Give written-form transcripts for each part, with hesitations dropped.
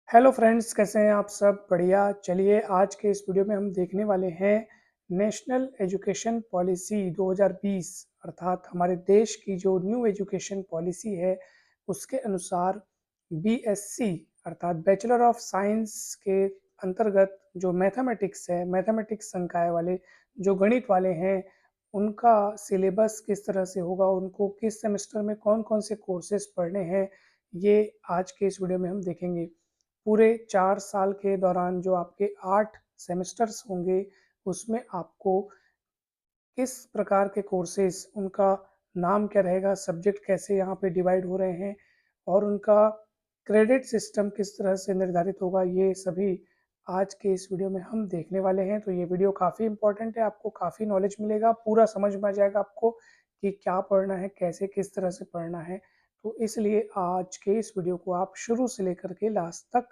Hello friends, कैसे हैं आप सब? बढ़िया। चलिए आज के इस वीडियो में हम देखने वाले हैं नेशनल एजुकेशन पॉलिसी 2020 अर्थात हमारे देश की जो न्यू एजुकेशन पॉलिसी है उसके अनुसार बीएससी अर्थात बैचलर ऑफ साइंस के अंतर्गत जो मैथमेटिक्स है, मैथमेटिक्स संकाय वाले जो गणित वाले हैं उनका सिलेबस किस तरह से होगा, उनको किस सेमेस्टर में कौन कौन से कोर्सेज पढ़ने हैं, ये आज के इस वीडियो में हम देखेंगे। पूरे 4 साल के दौरान जो आपके 8 सेमेस्टर्स होंगे, उसमें आपको किस प्रकार के कोर्सेज़, उनका नाम क्या रहेगा, सब्जेक्ट कैसे यहाँ पे डिवाइड हो रहे हैं और उनका क्रेडिट सिस्टम किस तरह से निर्धारित होगा, ये सभी आज के इस वीडियो में हम देखने वाले हैं। तो ये वीडियो काफ़ी इम्पोर्टेंट है, आपको काफ़ी नॉलेज मिलेगा, पूरा समझ में आ जाएगा आपको कि क्या पढ़ना है, कैसे किस तरह से पढ़ना है। तो इसलिए आज के इस वीडियो को आप शुरू से लेकर के लास्ट तक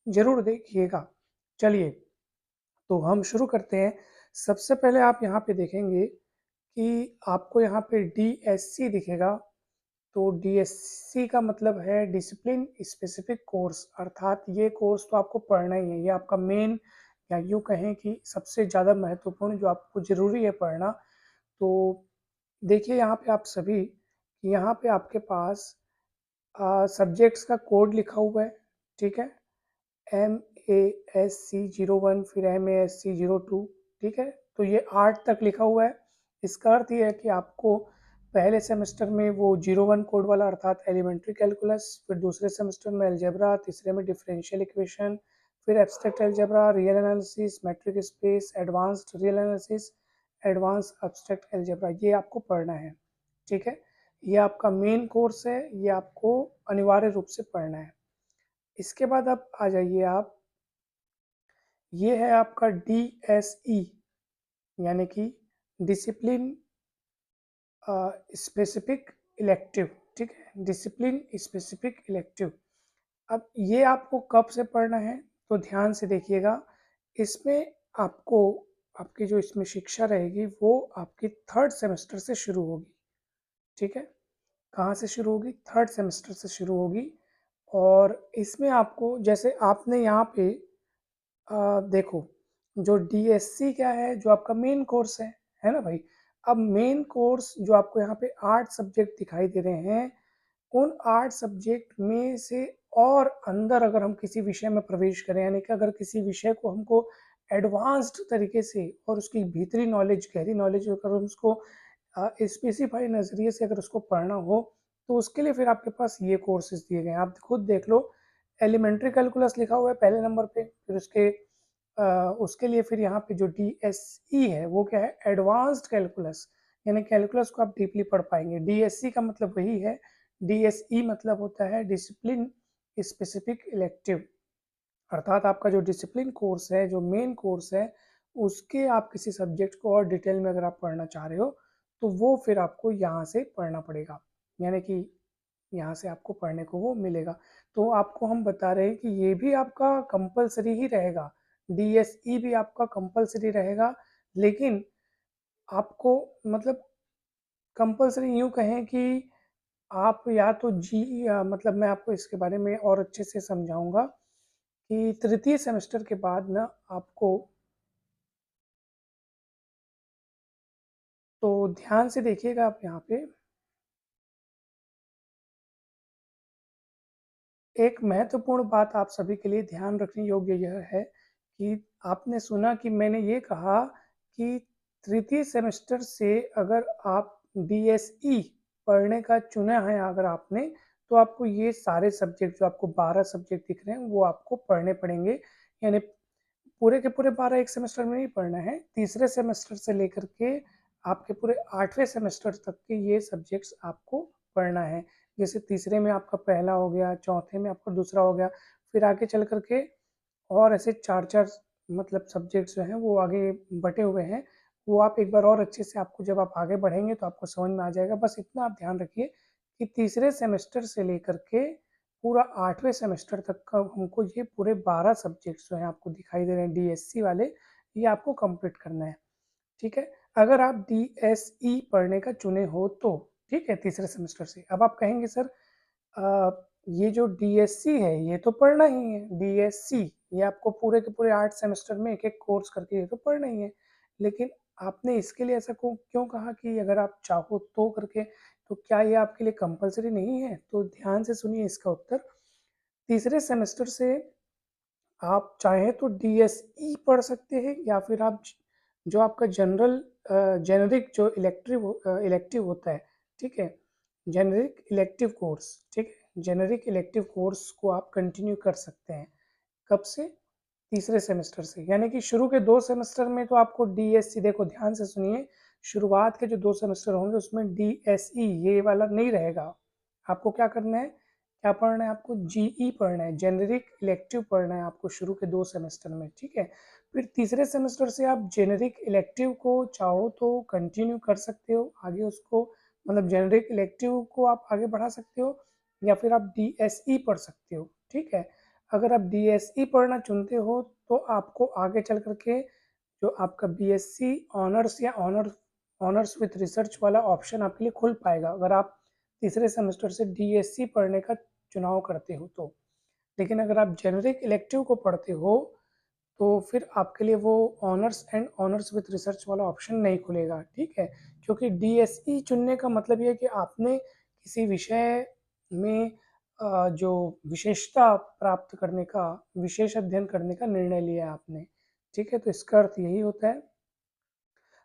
ज़रूर देखिएगा। चलिए, तो हम शुरू करते हैं। सबसे पहले आप यहाँ पे देखेंगे कि आपको यहाँ पे डीएससी दिखेगा। तो डीएससी का मतलब है डिसिप्लिन स्पेसिफिक कोर्स, अर्थात ये कोर्स तो आपको पढ़ना ही है, ये आपका मेन या यूँ कहें कि सबसे ज़्यादा महत्वपूर्ण जो आपको ज़रूरी है पढ़ना। तो देखिए यहाँ पे आप सभी, यहाँ पे आपके पास सब्जेक्ट्स का कोड लिखा हुआ है, ठीक है? MASC01 फिर MASC02, ठीक है? तो ये 8 तक लिखा हुआ है। इसका अर्थ ये है कि आपको पहले सेमेस्टर में वो 01 कोड वाला अर्थात एलिमेंट्री कैलकुलस, फिर दूसरे सेमेस्टर में अलजेब्रा, तीसरे में डिफरेंशियल इक्वेशन, फिर abstract algebra, real analysis, matric space, advanced real analysis, advance abstract algebra, ये आपको पढ़ना है, ठीक है? ये आपका मेन कोर्स है, ये आपको अनिवार्य रूप से पढ़ना है। इसके बाद आप आ जाइए आप, ये है आपका डीएसई यानी कि डिसिप्लिन स्पेसिफिक इलेक्टिव, ठीक है? Discipline specific elective. अब ये आपको कब से पढ़ना है, तो ध्यान से देखिएगा। इसमें आपको, आपकी जो इसमें शिक्षा रहेगी वो आपकी थर्ड सेमेस्टर से शुरू होगी, ठीक है? कहाँ से शुरू होगी? थर्ड सेमेस्टर से शुरू होगी। और इसमें आपको, जैसे आपने यहाँ पे देखो, जो डीएससी क्या है, जो आपका मेन कोर्स है ना भाई? अब मेन कोर्स जो आपको यहाँ पे 8 सब्जेक्ट दिखाई दे रहे हैं, उन 8 सब्जेक्ट में से और अंदर अगर हम किसी विषय में प्रवेश करें, यानी कि अगर किसी विषय को हमको एडवांस्ड तरीके से और उसकी भीतरी नॉलेज, गहरी नॉलेज, अगर हम उसको स्पेसिफाई नज़रिए से अगर उसको पढ़ना हो, तो उसके लिए फिर आपके पास ये कोर्सेज दिए गए हैं। आप खुद देख लो, एलिमेंट्री कैलकुलस लिखा हुआ है पहले नंबर पे, फिर उसके लिए फिर यहाँ पे जो डीएसई है वो क्या है? एडवांस्ड कैलकुलस, यानी कैलकुलस को आप डीपली पढ़ पाएंगे। डीएससी का मतलब वही है, डीएसई मतलब होता है डिसिप्लिन स्पेसिफिक इलेक्टिव, अर्थात आपका जो डिसिप्लिन कोर्स है, जो मेन कोर्स है, उसके आप किसी सब्जेक्ट को और डिटेल में अगर आप पढ़ना चाह रहे हो, तो वो फिर आपको यहाँ से पढ़ना पड़ेगा, यानी कि यहाँ से आपको पढ़ने को वो मिलेगा। तो आपको हम बता रहे हैं कि ये भी आपका कंपलसरी ही रहेगा, डीएसई भी आपका कंपलसरी रहेगा, लेकिन आपको, मतलब कंपलसरी यूँ कहें कि आप या तो मतलब मैं आपको इसके बारे में और अच्छे से समझाऊँगा कि तृतीय सेमेस्टर के बाद ना आपको, तो ध्यान से देखिएगा आप यहाँ पे, एक महत्वपूर्ण बात आप सभी के लिए ध्यान रखने योग्य यह है कि आपने सुना कि मैंने ये कहा कि तृतीय सेमेस्टर से अगर आप डीएसई पढ़ने का चुना है अगर आपने, तो आपको ये सारे सब्जेक्ट, जो आपको 12 सब्जेक्ट दिख रहे हैं, वो आपको पढ़ने पड़ेंगे। यानी पूरे के पूरे 12 एक सेमेस्टर में नहीं पढ़ना है, तीसरे सेमेस्टर से लेकर के आपके पूरे 8वें सेमेस्टर तक के ये सब्जेक्ट्स आपको पढ़ना है। जैसे तीसरे में आपका पहला हो गया, चौथे में आपका दूसरा हो गया, फिर आगे चल कर के और ऐसे 4-4 मतलब सब्जेक्ट्स जो हैं वो आगे बँटे हुए हैं। वो आप एक बार और अच्छे से, आपको जब आप आगे बढ़ेंगे तो आपको समझ में आ जाएगा। बस इतना आप ध्यान रखिए कि तीसरे सेमेस्टर से लेकर के पूरा 8वें सेमेस्टर तक का हमको ये पूरे 12 सब्जेक्ट्स जो हैं आपको दिखाई दे रहे हैं डीएससी वाले, ये आपको कंप्लीट करना है, ठीक है? अगर आप डीएसई पढ़ने का चुने हो तो, ठीक है? तीसरे सेमेस्टर से। अब आप कहेंगे सर, ये जो डीएससी है ये तो पढ़ना ही है, डीएससी ये आपको पूरे के पूरे 8 सेमेस्टर में एक-एक कोर्स करके ये तो पढ़ना ही है। लेकिन आपने इसके लिए ऐसा क्यों कहा कि अगर आप चाहो तो करके, तो क्या ये आपके लिए कंपल्सरी नहीं है? तो ध्यान से सुनिए इसका उत्तर। तीसरे सेमेस्टर से आप चाहें तो डीएसई पढ़ सकते हैं या फिर आप जो आपका जेनरिक जो इलेक्टिव होता है, ठीक है? जेनरिक इलेक्टिव कोर्स, ठीक है? जेनरिक इलेक्टिव कोर्स को आप कंटिन्यू कर सकते हैं। कब से? तीसरे सेमेस्टर से। यानी कि शुरू के 2 सेमेस्टर में तो आपको डीएसई, देखो ध्यान से सुनिए, शुरुआत के जो 2 सेमेस्टर होंगे उसमें डीएसई ये वाला नहीं रहेगा। आपको क्या करना है? क्या पढ़ना है आपको? जीई पढ़ना है, जेनेरिक इलेक्टिव पढ़ना है आपको शुरू के 2 सेमेस्टर में, ठीक है? फिर तीसरे सेमेस्टर से आप जेनेरिक इलेक्टिव को चाहो तो कंटिन्यू कर सकते हो, आगे उसको मतलब जेनेरिक इलेक्टिव को आप आगे बढ़ा सकते हो या फिर आप डीएसई पढ़ सकते हो, ठीक है? अगर आप डीएसई पढ़ना चुनते हो तो आपको आगे चल कर के जो आपका बीएससी ऑनर्स या ऑनर्स विथ रिसर्च वाला ऑप्शन आपके लिए खुल पाएगा अगर आप तीसरे सेमेस्टर से डीएससी पढ़ने का चुनाव करते हो तो। लेकिन अगर आप जेनेरिक इलेक्टिव को पढ़ते हो तो फिर आपके लिए वो honours and honours with research वाला ऑप्शन नहीं खुलेगा, ठीक है? क्योंकि डीएसई चुनने का मतलब ये है कि आपने किसी विषय में जो विशेषता प्राप्त करने का, विशेष अध्ययन करने का निर्णय लिया है आपने, ठीक है? तो इसका अर्थ यही होता है।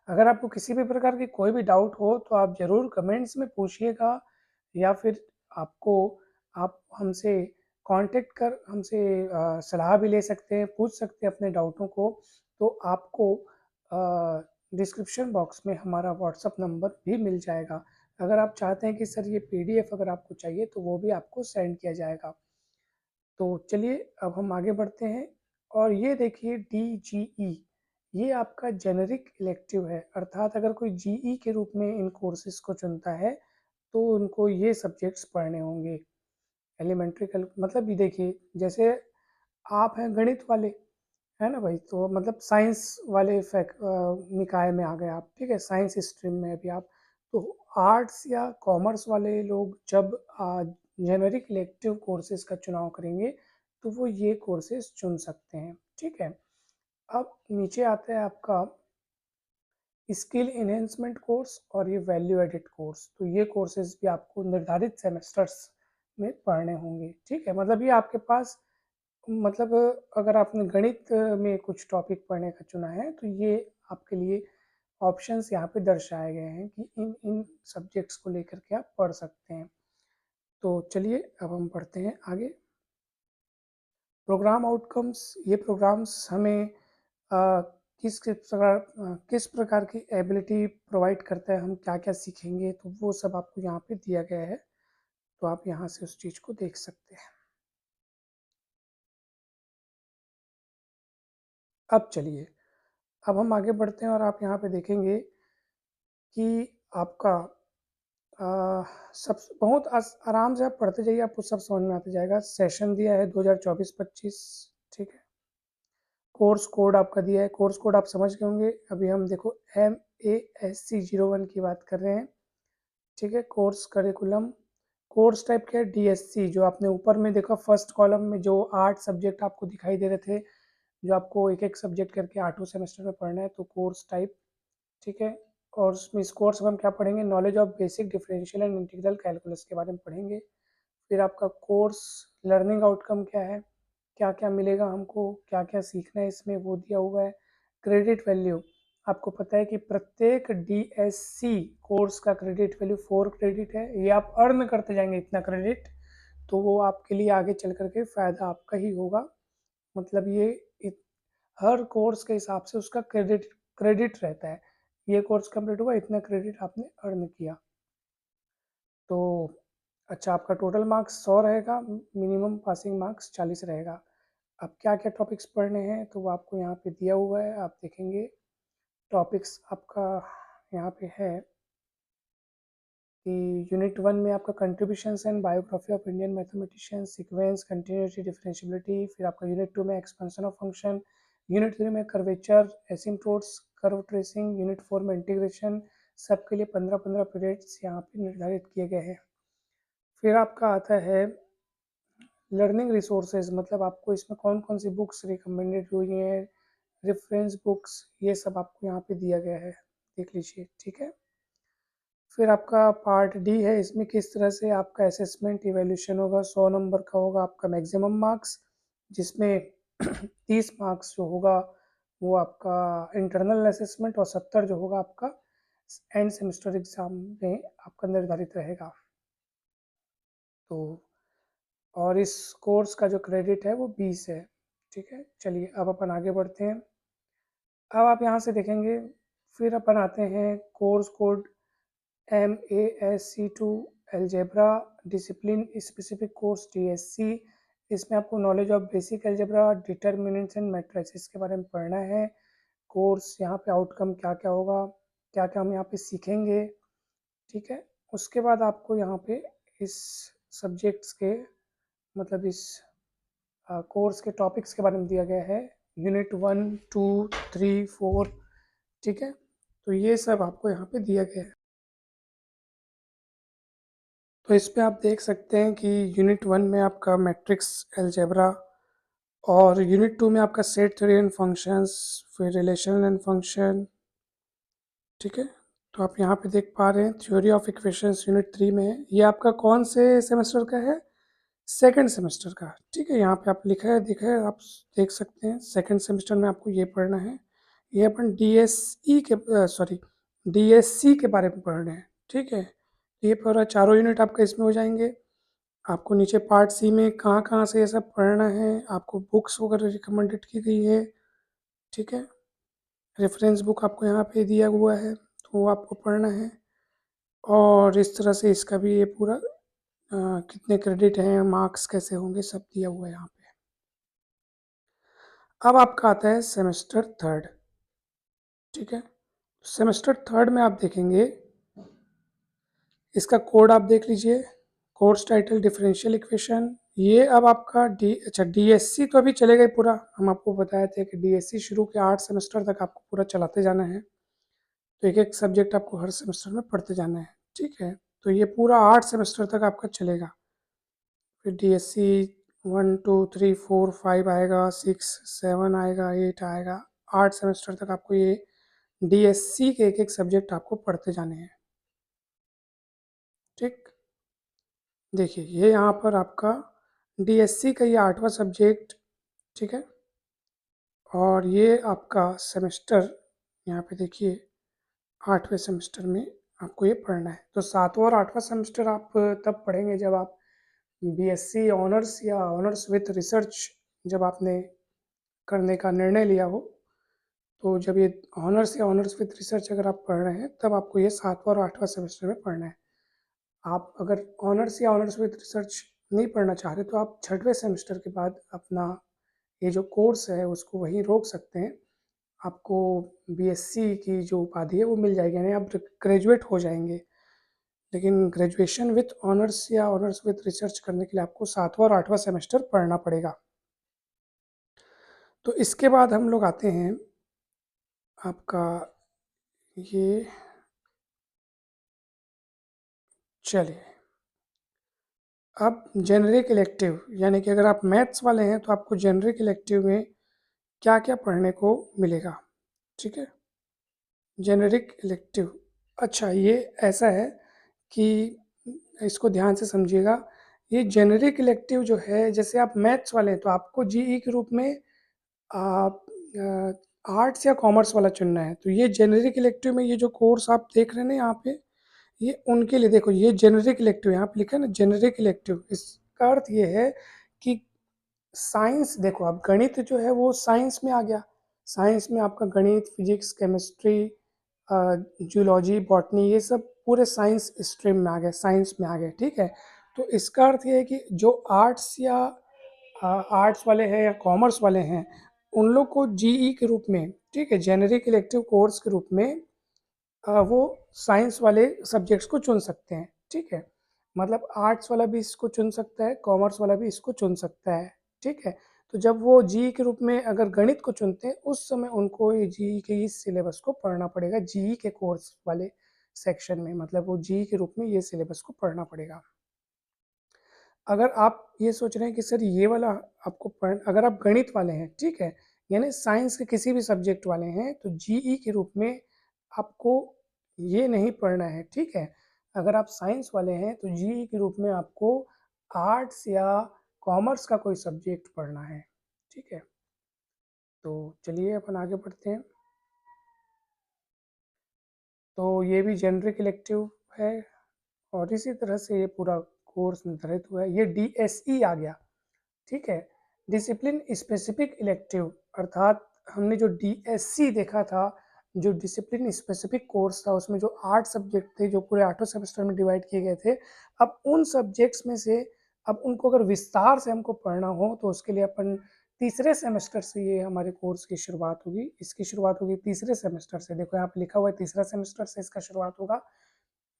अगर आपको किसी भी प्रकार की कोई भी डाउट हो तो आप ज़रूर कमेंट्स में पूछिएगा या फिर आपको आप हमसे कांटेक्ट कर हमसे सलाह भी ले सकते हैं, पूछ सकते हैं अपने डाउटों को। तो आपको डिस्क्रिप्शन बॉक्स में हमारा व्हाट्सअप नंबर भी मिल जाएगा। अगर आप चाहते हैं कि सर ये पीडीएफ अगर आपको चाहिए तो वो भी आपको सेंड किया जाएगा। तो चलिए अब हम आगे बढ़ते हैं और ये देखिए डीजीई, ये आपका जेनेरिक इलेक्टिव है, अर्थात अगर कोई जीई के रूप में इन कोर्सेज को चुनता है तो उनको ये सब्जेक्ट्स पढ़ने होंगे। एलिमेंट्री कैल मतलब ये देखिए, जैसे आप हैं गणित वाले, है ना भाई? तो मतलब साइंस वाले निकाय में आ गए आप, ठीक है? साइंस स्ट्रीम में अभी आप, तो आर्ट्स या कॉमर्स वाले लोग जब जेनेरिक इलेक्टिव कोर्सेज का चुनाव करेंगे तो वो ये कोर्सेज चुन सकते हैं, ठीक है? अब नीचे आता है आपका स्किल इन्हेंसमेंट कोर्स और ये वैल्यू एडिट कोर्स। तो ये कोर्सेज भी आपको निर्धारित सेमेस्टर्स में पढ़ने होंगे, ठीक है? मतलब ये आपके पास मतलब अगर आपने गणित में कुछ टॉपिक पढ़ने का चुना है तो ये आपके लिए ऑप्शंस यहाँ पे दर्शाए गए हैं कि इन इन सब्जेक्ट्स को लेकर के आप पढ़ सकते हैं। तो चलिए अब हम पढ़ते हैं आगे। प्रोग्राम आउटकम्स, ये प्रोग्राम्स हमें किस प्रकार की एबिलिटी प्रोवाइड करता है, हम क्या क्या सीखेंगे, तो वो सब आपको यहाँ पे दिया गया है। तो आप यहाँ से उस चीज़ को देख सकते हैं। अब चलिए, अब हम आगे बढ़ते हैं और आप यहाँ पे देखेंगे कि आपका अ, सब बहुत आराम से आप पढ़ते जाइए, आपको सब समझ में आते जाएगा। सेशन दिया है 2024-25, ठीक है? कोर्स कोड आपका दिया है, कोर्स कोड आप समझ गए होंगे। अभी हम देखो MASC01 की बात कर रहे हैं, ठीक है? कोर्स करिकुलम, कोर्स टाइप क्या है? डीएससी। जो आपने ऊपर में देखा फर्स्ट कॉलम में जो 8 सब्जेक्ट आपको दिखाई दे रहे थे, जो आपको एक एक सब्जेक्ट करके 8 सेमेस्टर में पढ़ना है, तो कोर्स टाइप, ठीक है? और उसमें इस कोर्स में हम क्या पढ़ेंगे? Knowledge of basic differential and integral calculus के बारे में पढ़ेंगे। फिर आपका कोर्स लर्निंग आउटकम क्या है, क्या क्या मिलेगा हमको, क्या क्या सीखना है इसमें, वो दिया हुआ है। क्रेडिट वैल्यू, आपको पता है कि प्रत्येक डीएससी कोर्स का क्रेडिट वैल्यू 4 क्रेडिट है। ये आप अर्न करते जाएंगे इतना क्रेडिट, तो वो आपके लिए आगे चल करके फ़ायदा आपका ही होगा। मतलब ये हर कोर्स के हिसाब से उसका क्रेडिट क्रेडिट रहता है। ये कोर्स कंप्लीट हुआ, इतना क्रेडिट आपने अर्न किया। तो अच्छा, आपका टोटल मार्क्स 100 रहेगा, मिनिमम पासिंग मार्क्स 40 रहेगा। अब क्या क्या टॉपिक्स पढ़ने हैं तो वो आपको यहाँ पे दिया हुआ है, आप देखेंगे। टॉपिक्स आपका यहाँ पे है कि यूनिट 1 में आपका contributions and biography of Indian mathematician, sequence, continuity, differentiability. फिर आपका यूनिट 2 में एक्सपेंशन ऑफ फंक्शन, यूनिट 3 में curvature, asymptotes, curve tracing, unit 4 में इंटीग्रेशन। सबके लिए 15-15 पीरियड्स यहाँ पे निर्धारित किए गए हैं। फिर आपका आता है लर्निंग रिसोर्सेज मतलब आपको इसमें कौन-कौन सी बुक्स रिकमेंडेड हुई हैं, रेफरेंस बुक्स, ये सब आपको यहाँ पे दिया गया है, देख लीजिए, ठीक है। फिर आपका पार्ट डी है, इसमें किस तरह से आपका असेसमेंट इवैल्यूएशन होगा। 100 नंबर का होगा आपका मैक्सिमम मार्क्स, जिसमें 30 मार्क्स जो होगा वो आपका इंटरनल असेसमेंट और 70 जो होगा आपका एंड सेमेस्टर एग्जाम में आपका निर्धारित रहेगा। तो और इस कोर्स का जो क्रेडिट है वो 20 है, ठीक है। चलिए अब अपन आगे बढ़ते हैं। अब आप यहाँ से देखेंगे, फिर अपन आते हैं course code MASC2 algebra discipline specific course DSC। इसमें आपको knowledge of basic algebra, determinants and matrices के बारे में पढ़ना है। कोर्स यहाँ पे आउटकम क्या क्या होगा, क्या क्या हम यहाँ पे सीखेंगे, ठीक है। उसके बाद आपको यहाँ पे इस सब्जेक्ट्स के मतलब इस कोर्स के टॉपिक्स के बारे में दिया गया है, यूनिट 1, 2, 3, 4, ठीक है। तो ये सब आपको यहाँ पे दिया गया है। तो इस पे आप देख सकते हैं कि यूनिट 1 में आपका मैट्रिक्स अलजेब्रा और यूनिट 2 में आपका सेट थ्योरी एंड फंक्शंस, फिर रिलेशन एंड फंक्शन, ठीक है। तो आप यहाँ पे देख पा रहे हैं थ्योरी ऑफ इक्वेशंस यूनिट 3 में है। ये आपका कौन से सेमेस्टर का है? सेकंड सेमेस्टर का, ठीक है। यहाँ पे आप लिखा है, दिखा है, आप देख सकते हैं सेकंड सेमेस्टर में आपको ये पढ़ना है। ये अपन DSE के सॉरी DSC के बारे में पढ़ रहे हैं, ठीक है। ये पूरा चारों यूनिट आपका इसमें हो जाएंगे। आपको नीचे पार्ट सी में कहाँ कहाँ से ये सब पढ़ना है, आपको बुक्स वगैरह रिकमेंडेड की गई है, ठीक है। रेफरेंस बुक आपको यहाँ पे दिया हुआ है, तो वो आपको पढ़ना है। और इस तरह से इसका भी ये पूरा कितने क्रेडिट हैं, मार्क्स कैसे होंगे, सब दिया हुआ है यहाँ पे। अब आपका आता है सेमेस्टर थर्ड, ठीक है। सेमेस्टर थर्ड में आप देखेंगे, इसका कोड आप देख लीजिए, कोर्स टाइटल डिफरेंशियल इक्वेशन। ये अब आपका DSC तो अभी चलेगा ही पूरा, हम आपको बताए थे कि DSC शुरू के 8 सेमेस्टर तक आपको पूरा चलाते जाना है। तो एक एक सब्जेक्ट आपको हर सेमेस्टर में पढ़ते जाना है, ठीक है। तो ये पूरा 8 सेमेस्टर तक आपका चलेगा। फिर DSC 1, 2, 3, 4, 5 आएगा, 6, 7 आएगा, 8 आएगा। 8 सेमेस्टर तक आपको ये DSC के एक एक सब्जेक्ट आपको पढ़ते जाने हैं, ठीक। देखिए ये यहाँ पर आपका DSC का ये 8वां सब्जेक्ट, ठीक है। और ये आपका सेमेस्टर यहाँ पे देखिए 8वें सेमेस्टर में आपको ये पढ़ना है। तो 7वां और 8वां सेमेस्टर आप तब पढ़ेंगे जब आप BSc ऑनर्स या ऑनर्स विथ रिसर्च जब आपने करने का निर्णय लिया हो। तो जब ये ऑनर्स या ऑनर्स विथ रिसर्च अगर आप पढ़ रहे हैं तब आपको ये 7वां और 8वां सेमेस्टर में पढ़ना है। आप अगर ऑनर्स या ऑनर्स विथ रिसर्च नहीं पढ़ना चाह रहे तो आप 6वें सेमेस्टर के बाद अपना ये जो कोर्स है उसको वहीं रोक सकते हैं। आपको BSc की जो उपाधि है वो मिल जाएगी, यानी आप ग्रेजुएट हो जाएंगे। लेकिन ग्रेजुएशन विथ ऑनर्स या ऑनर्स विथ रिसर्च करने के लिए आपको 7वां और 8वां सेमेस्टर पढ़ना पड़ेगा। तो इसके बाद हम लोग आते हैं आपका ये, चलिए अब जेनरिक इलेक्टिव, यानी कि अगर आप मैथ्स वाले हैं तो आपको जेनरिक इलेक्टिव में क्या क्या पढ़ने को मिलेगा, ठीक है। जेनरिक इलेक्टिव, अच्छा ये ऐसा है कि इसको ध्यान से समझिएगा। ये जेनरिक इलेक्टिव जो है, जैसे आप मैथ्स वाले हैं तो आपको GE के रूप में आप आर्ट्स या कॉमर्स वाला चुनना है। तो ये जेनरिक इलेक्टिव में ये जो कोर्स आप देख रहे हैं ना यहाँ पे, ये उनके लिए, देखो ये जेनरिक इलेक्टिव यहाँ पे लिखा है ना, जेनरिक इलेक्टिव। इसका अर्थ ये है कि साइंस, देखो अब गणित जो है वो साइंस में आ गया। साइंस में आपका गणित, फिजिक्स, केमिस्ट्री, जूलॉजी, बॉटनी, ये सब पूरे साइंस स्ट्रीम में आ गए, साइंस में आ गए, ठीक है। तो इसका अर्थ ये है कि जो आर्ट्स या आर्ट्स वाले हैं या कॉमर्स वाले हैं, उन लोग को GE के रूप में, ठीक है, जेनरिक इलेक्टिव कोर्स के रूप में वो साइंस वाले सब्जेक्ट्स को चुन सकते हैं, ठीक है। मतलब आर्ट्स वाला भी इसको चुन सकता है, कॉमर्स वाला भी इसको चुन सकता है, ठीक है। तो जब वो GE के रूप में अगर गणित को चुनते हैं उस समय उनको ये GE के इस सिलेबस को पढ़ना पड़ेगा, GE के कोर्स वाले सेक्शन में, मतलब वो GE के रूप में ये सिलेबस को पढ़ना पड़ेगा। अगर आप ये सोच रहे हैं कि सर ये वाला आपको अगर आप गणित वाले हैं, ठीक है, यानी साइंस के किसी भी सब्जेक्ट वाले हैं, तो जीई के रूप में आपको ये नहीं पढ़ना है, ठीक है। अगर आप साइंस वाले हैं तो जीई के रूप में आपको आर्ट्स या कॉमर्स का कोई सब्जेक्ट पढ़ना है, ठीक है। तो चलिए अपन आगे बढ़ते हैं। तो ये भी जेनरिक इलेक्टिव है और इसी तरह से ये पूरा कोर्स निर्धारित हुआ है। ये डीएसई आ गया, ठीक है, डिसिप्लिन स्पेसिफिक इलेक्टिव, अर्थात हमने जो डीएससी देखा था, जो डिसिप्लिन स्पेसिफिक कोर्स था, उसमें जो 8 सब्जेक्ट थे जो पूरे 8 सेमेस्टर में डिवाइड किए गए थे। अब उन सब्जेक्ट्स में से अब उनको अगर विस्तार से हमको पढ़ना हो तो उसके लिए अपन तीसरे सेमेस्टर से ये हमारे कोर्स की शुरुआत होगी। इसकी शुरुआत होगी तीसरे सेमेस्टर से। देखो यहाँ पे लिखा हुआ है तीसरा सेमेस्टर से इसका शुरुआत होगा।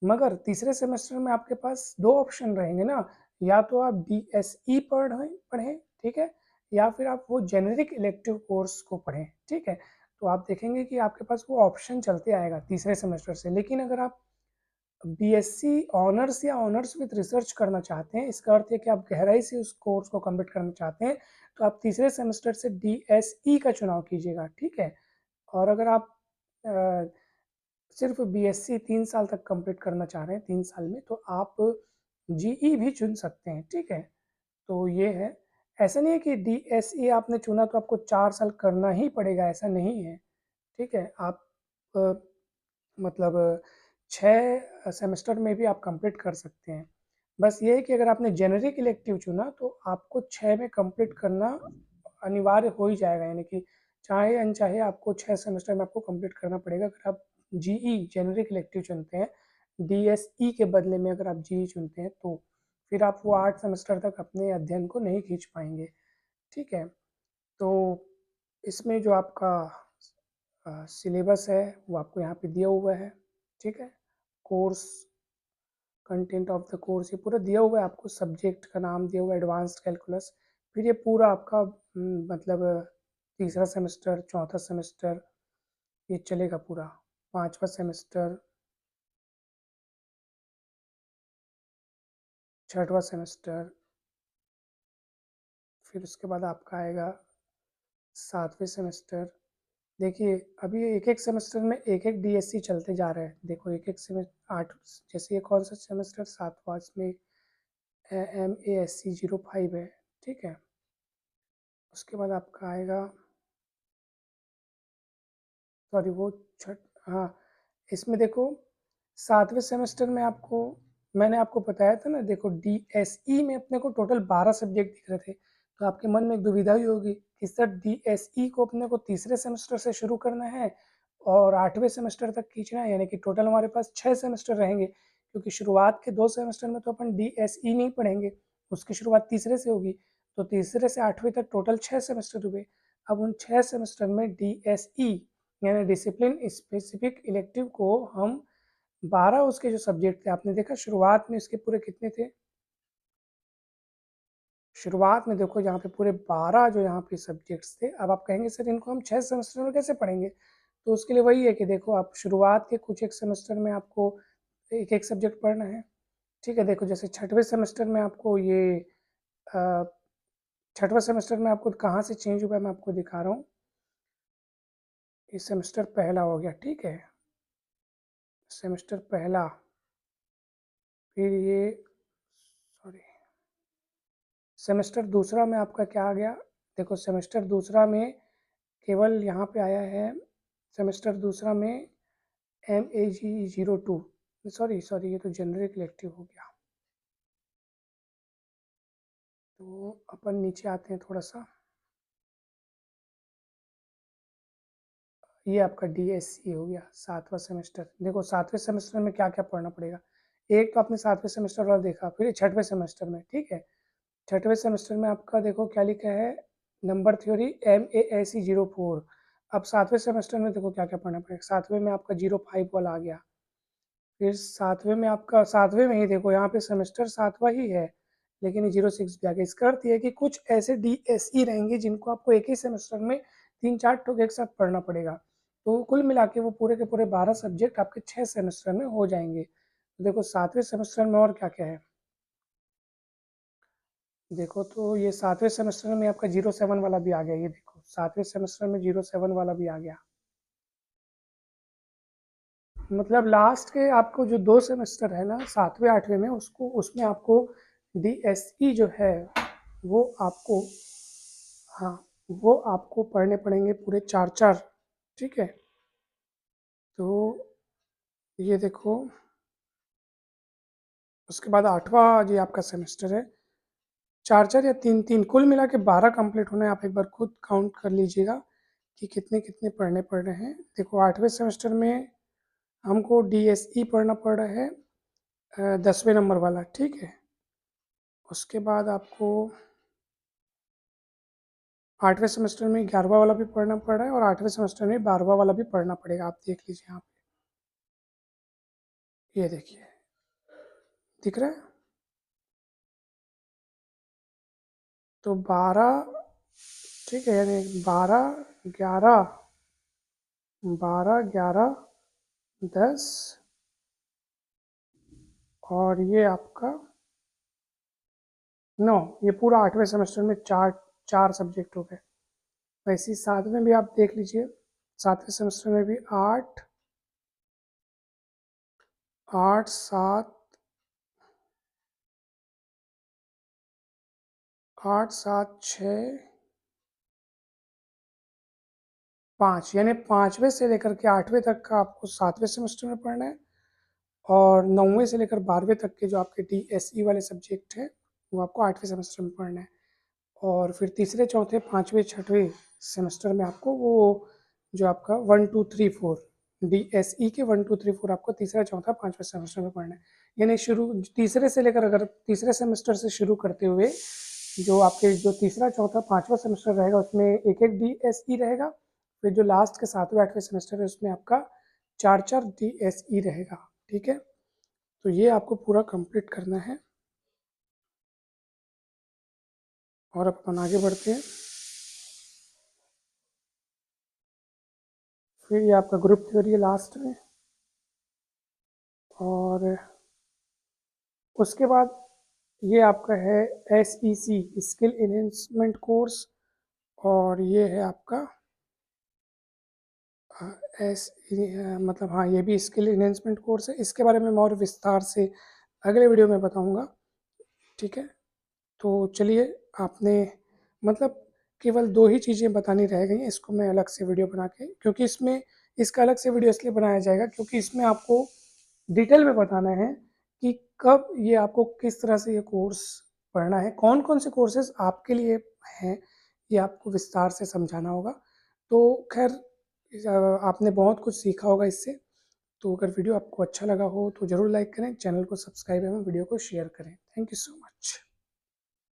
मगर तीसरे सेमेस्टर में आपके पास 2 ऑप्शन रहेंगे ना, या तो आप डीएसई पढ़ें, ठीक है, या फिर आप वो जेनेरिक इलेक्टिव कोर्स को पढ़ें, ठीक है। तो आप देखेंगे कि आपके पास वो ऑप्शन चलते आएगा तीसरे सेमेस्टर से। लेकिन अगर आप बीएससी ऑनर्स या ऑनर्स विद रिसर्च करना चाहते हैं, इसका अर्थ है कि आप गहराई से उस कोर्स को कंप्लीट करना चाहते हैं, तो आप तीसरे सेमेस्टर से डीएसई का चुनाव कीजिएगा, ठीक है। और अगर आप सिर्फ बीएससी 3 साल तक कंप्लीट करना चाह रहे हैं, 3 साल में, तो आप जीई भी चुन सकते हैं, ठीक है। तो ये है, ऐसा नहीं है कि डीएसई आपने चुना तो आपको 4 साल करना ही पड़ेगा, ऐसा नहीं है, ठीक है। आप अ, मतलब 6 सेमेस्टर में भी आप कंप्लीट कर सकते हैं। बस ये है कि अगर आपने जेनेरिक इलेक्टिव चुना तो आपको 6 में कंप्लीट करना अनिवार्य हो ही जाएगा, यानी कि चाहे अनचाहे आपको 6 सेमेस्टर में आपको कंप्लीट करना पड़ेगा अगर आप जीई जेनेरिक इलेक्टिव चुनते हैं। डीएसई के बदले में अगर आप जीई चुनते हैं तो फिर आप वो 8 सेमेस्टर तक अपने अध्ययन को नहीं खींच पाएंगे, ठीक है। तो इसमें जो आपका सिलेबस है वो आपको यहाँ पे दिया हुआ है, ठीक है। Course content of the course ये पूरा दिया हुआ है आपको, सब्जेक्ट का नाम दिया हुआ है एडवांस्ड कैलकुलस। फिर ये पूरा आपका मतलब तीसरा सेमेस्टर, चौथा सेमेस्टर ये चलेगा पूरा, पांचवा सेमेस्टर, छठवां सेमेस्टर, फिर उसके बाद आपका आएगा सातवें सेमेस्टर। देखिए अभी एक एक सेमेस्टर में एक एक डीएससी चलते जा रहे हैं। देखो एक एक सेमेस्टर 8, जैसे ये कौन सा सेमेस्टर, सातवां, इसमें एम ए एस सी 05 है, ठीक है। उसके बाद आपका आएगा, सॉरी वो छठ, हाँ, इसमें देखो सातवें सेमेस्टर में आपको, मैंने आपको बताया था ना, देखो डीएसई में अपने को टोटल 12 सब्जेक्ट दिख रहे थे। तो आपके मन में एक दुविधा ही होगी कि सर डीएसई को अपने को तीसरे सेमेस्टर से शुरू करना है और 8वें सेमेस्टर तक खींचना है, यानी कि टोटल हमारे पास 6 सेमेस्टर रहेंगे, क्योंकि शुरुआत के 2 सेमेस्टर में तो अपन डीएसई नहीं पढ़ेंगे, उसकी शुरुआत तीसरे से होगी। तो तीसरे से 8वें तक टोटल 6 सेमेस्टर हुए। अब उन 6 सेमेस्टर में डीएसई यानी डिसिप्लिन स्पेसिफिक इलेक्टिव को हम 12 उसके जो सब्जेक्ट थे, आपने देखा शुरुआत में इसके पूरे कितने थे, शुरुआत में देखो यहाँ पे पूरे 12 जो यहाँ पे सब्जेक्ट्स थे। अब आप कहेंगे सर इनको हम 6 सेमेस्टर में कैसे पढ़ेंगे, तो उसके लिए वही है कि देखो आप शुरुआत के कुछ एक सेमेस्टर में आपको एक एक सब्जेक्ट पढ़ना है, ठीक है। देखो जैसे छठवें सेमेस्टर में आपको ये छठवें सेमेस्टर में आपको कहाँ से चेंज हुआ है मैं आपको दिखा रहा हूँ। ये सेमेस्टर पहला हो गया, ठीक है, सेमेस्टर पहला। फिर ये, सॉरी, सेमेस्टर दूसरा में आपका क्या आ गया, देखो सेमेस्टर दूसरा में केवल यहाँ पे आया है, सेमेस्टर दूसरा में M A G 02, sorry sorry ये तो जेनरिक इलेक्टिव हो गया। तो अपन नीचे आते हैं थोड़ा सा, ये आपका डी एस सी हो गया, सातवां सेमेस्टर। देखो सातवें सेमेस्टर में क्या क्या पढ़ना पड़ेगा, एक तो आपने सातवें सेमेस्टर वाला देखा, फिर छठवें सेमेस्टर में, ठीक है। छठवें सेमेस्टर में आपका देखो क्या लिखा है, number theory M A S C 04। अब सातवें सेमेस्टर में देखो क्या क्या पढ़ना पड़ेगा, सातवें में आपका 05 वाला आ गया। फिर सातवें में आपका, सातवें में ही देखो यहाँ पे सेमेस्टर सातवां ही है, लेकिन ये 06 भी आ गया। इसका अर्थ ये है कि कुछ ऐसे डीएसई रहेंगे जिनको आपको एक ही सेमेस्टर में 3-4 ठोक एक साथ पढ़ना पड़ेगा। तो कुल मिला के वो पूरे के पूरे 12 सब्जेक्ट आपके 6 सेमेस्टर में हो जाएंगे। तो देखो सातवें सेमेस्टर में और क्या क्या है, देखो तो ये 7वें सेमेस्टर में आपका 07 वाला भी आ गया, ये देखो 7वें सेमेस्टर में 07 वाला भी आ गया। मतलब लास्ट के आपको जो 2 सेमेस्टर है ना 7वें 8वें में, उसको उसमें आपको DSE जो है वो आपको, हाँ, वो आपको पढ़ने पड़ेंगे पूरे 4-4, ठीक है? तो ये देखो, उसके बाद 8वां ये आपका सेमेस्टर है, 4-4 या 3-3 कुल मिला के 12 कंप्लीट होना है। आप एक बार खुद काउंट कर लीजिएगा कि कितने कितने पढ़ने पड़ रहे हैं। देखो 8वें सेमेस्टर में हमको DSE पढ़ना पड़ रहा है 10वें नंबर वाला, ठीक है? उसके बाद आपको 8वें सेमेस्टर में 11वां वाला भी पढ़ना पड़ रहा है, और 8वें सेमेस्टर में 12वां वाला भी पढ़ना पड़ेगा। आप देख लीजिए यहाँ पे, ये देखिए, दिख रहा है? तो 12, ठीक है, यानी 12, 11, 10, और ये आपका 9, ये पूरा 8वें सेमेस्टर में चार चार सब्जेक्ट हो गए। वैसे ही 7वें भी आप देख लीजिए, 7वें सेमेस्टर में भी 8, 8, 7, 8, 7, 6, 5, यानी 5वें से लेकर के 8वें तक का आपको 7वें सेमेस्टर में पढ़ना है, और 9वें से लेकर 12वें तक के जो आपके DSE वाले सब्जेक्ट हैं वो आपको 8वें सेमेस्टर में पढ़ना है। और फिर तीसरे, चौथे, 5वें, 6वें सेमेस्टर में आपको वो जो आपका 1, 2, 3, 4 DSE के 1, 2, 3, 4 आपको तीसरा, चौथा, 5वें सेमेस्टर में पढ़ना है। यानी शुरू तीसरे से लेकर, अगर तीसरे सेमेस्टर से शुरू करते हुए जो आपके जो तीसरा, चौथा, 5वां सेमेस्टर रहेगा उसमें एक एक DSE रहेगा। फिर जो लास्ट के 7वें 8वें सेमेस्टर है उसमें आपका 4-4 DSE रहेगा, ठीक है? तो ये आपको पूरा कंप्लीट करना है। और अपन आगे बढ़ते हैं। फिर ये आपका ग्रुप थ्योरी है लास्ट में, और उसके बाद ये आपका है SEC, स्किल इन्हेंसमेंट कोर्स, और ये है आपका एस मतलब हाँ, ये भी स्किल इन्हेंसमेंट कोर्स है। इसके बारे में मैं और विस्तार से अगले वीडियो में बताऊंगा, ठीक है? तो चलिए, आपने मतलब केवल 2 ही चीज़ें बतानी रह गई हैं, इसको मैं अलग से वीडियो बना के, क्योंकि इसमें इसका अलग से वीडियो इसलिए बनाया जाएगा क्योंकि इसमें आपको डिटेल में बताना है कि कब ये आपको किस तरह से ये कोर्स पढ़ना है, कौन-कौन से कोर्सेज़ आपके लिए हैं, ये आपको विस्तार से समझाना होगा। तो खैर आपने बहुत कुछ सीखा होगा इससे। तो अगर वीडियो आपको अच्छा लगा हो तो ज़रूर लाइक करें, चैनल को सब्सक्राइब एवं वीडियो को शेयर करें। Thank you so much.